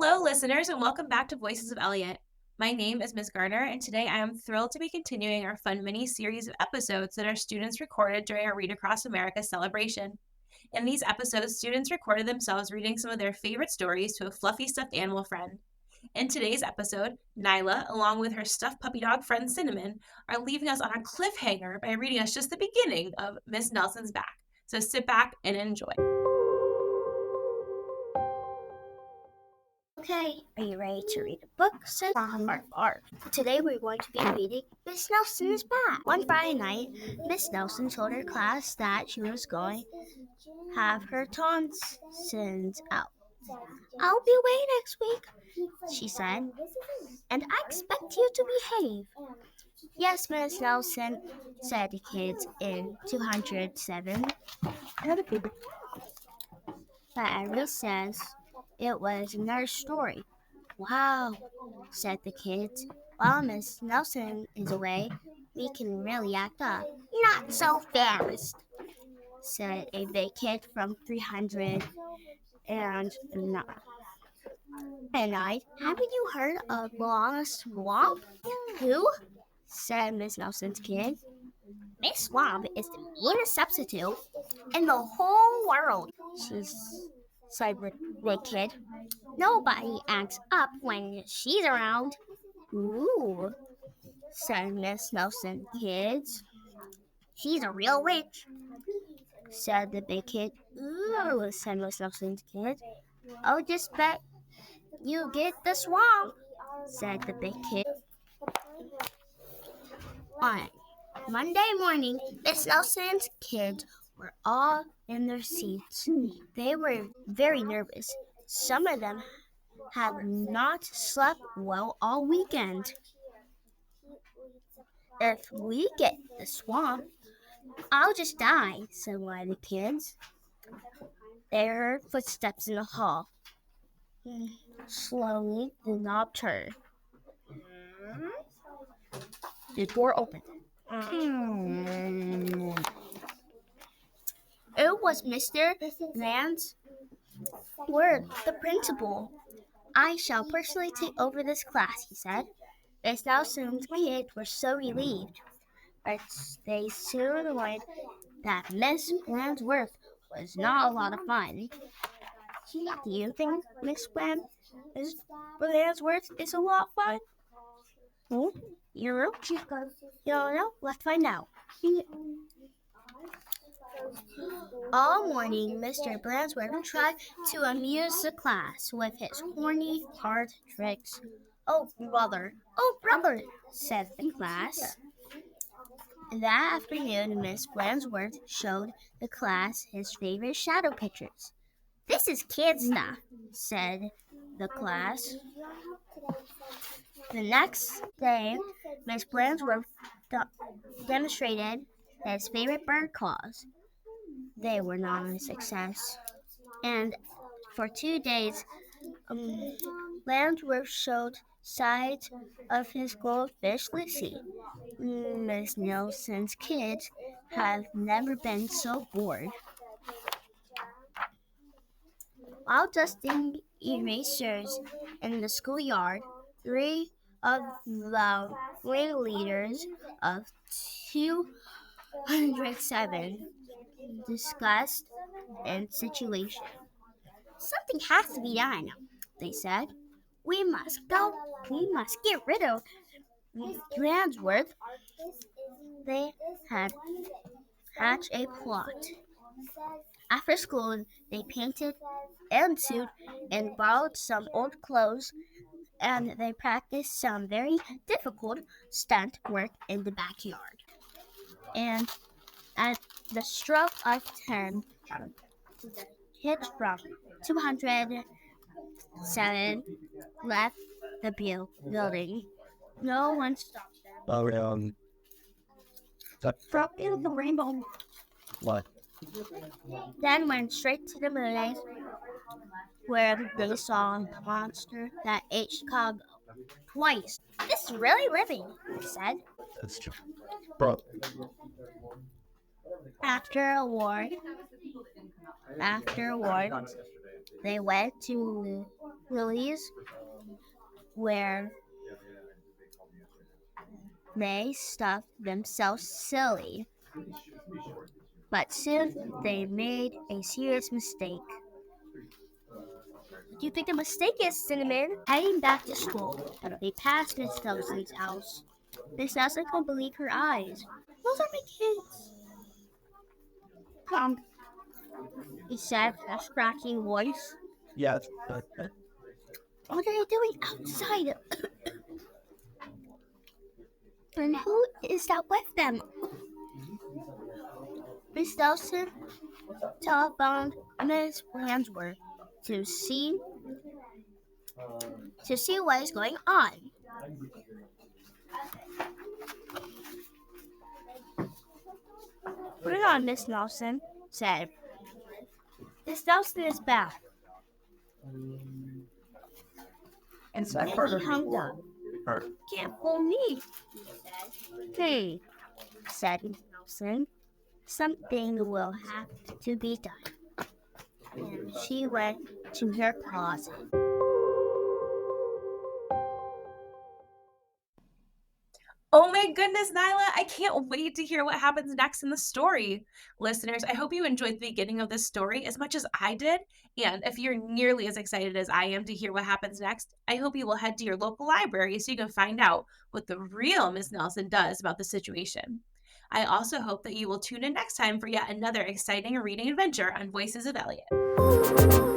Hello, listeners, and welcome back to Voices of Elliott. My name is Ms. Garner, and today I am thrilled to be continuing our fun mini-series of episodes that our students recorded during our Read Across America celebration. In these episodes, students recorded themselves reading some of their favorite stories to a fluffy stuffed animal friend. In today's episode, Nylah, along with her stuffed puppy dog friend Cinnamon, are leaving us on a cliffhanger by reading us just the beginning of Miss Nelson's Back. So sit back and enjoy. Okay, are you ready to read a book? Bark. Today we're going to be reading Miss Nelson's Back. One Friday night, Miss Nelson told her class that she was going to have her tonsils out. I'll be away next week, she said, and I expect you to behave. Yes, Miss Nelson, said the kids in 207. But Iris says it was another story. Wow, said the kids. While Miss Nelson is away, we can really act up. Not so fast, said a big kid from 309. And haven't you heard of Long Swamp? Who? Said Miss Nelson's kid. Miss Swamp is the meanest substitute in the whole world, said the kid. Nobody acts up when she's around. Ooh, said Miss Nelson. Kids, she's a real witch, said the big kid. Ooh, said Miss Nelson's kid. Oh, just bet you get the swamp, said the big kid. On Monday morning, Miss Nelson's kids were all in their seats. They were very nervous. Some of them had not slept well all weekend. If we get the swamp, I'll just die, said one of the kids. They heard footsteps in the hall. Slowly, the knob turned. The door opened. It was Mr. Land's word, the principal. I shall personally take over this class, he said. Miss Nelson's kids were so relieved, but they soon learned that Miss Blansworth was not a lot of fun. Do you think Miss Blansworth is a lot of fun? You don't know? Let's find out. All morning, Mr. Blansworth tried to amuse the class with his horny, hard tricks. Oh, brother, said the class. That afternoon, Miss Blansworth showed the class his favorite shadow pictures. This is kid stuff, said the class. The next day, Miss Blansworth demonstrated his favorite bird calls. They were not a success. And for 2 days, Blansworth showed sides of his goldfish Lucy. Miss Nelson's kids have never been so bored. While dusting erasers in the schoolyard, 3 of the ringleaders of 207 discussed the situation. Something has to be done, they said. We must get rid of Blansworth. They had hatched a plot. After school, they painted and sewed and borrowed some old clothes, and they practiced some very difficult stunt work in the backyard. And at the stroke of 10, the kids from 207 left the building. No one stopped them. Dropped in the rainbow. What? Then went straight to the moonlight, where they saw the monster that ate Chicago twice. This is really living, he said. That's true. Bro. After a war, They went to Lily's where they stuffed themselves silly. But soon they made a serious mistake. What do you think the mistake is, Cinnamon? Heading back to school, they passed Miss Nelson's house. Miss Nelson couldn't believe her eyes. Those are my kids. He said in a scratching voice. Yes. What are they doing outside? And who is that with them? Miss Nelson telephoned Miss Ransworth to see what is going on. Put it on, Miss Nelson said. Miss Nelson is back. And so I heard her Hung before. up. Her. Can't fool me, Hey, said Miss Nelson. Something will have to be done. And she went to her closet. Oh my goodness, Nylah, I can't wait to hear what happens next in the story. Listeners, I hope you enjoyed the beginning of this story as much as I did. And if you're nearly as excited as I am to hear what happens next, I hope you will head to your local library so you can find out what the real Miss Nelson does about the situation. I also hope that you will tune in next time for yet another exciting reading adventure on Voices of Elliott.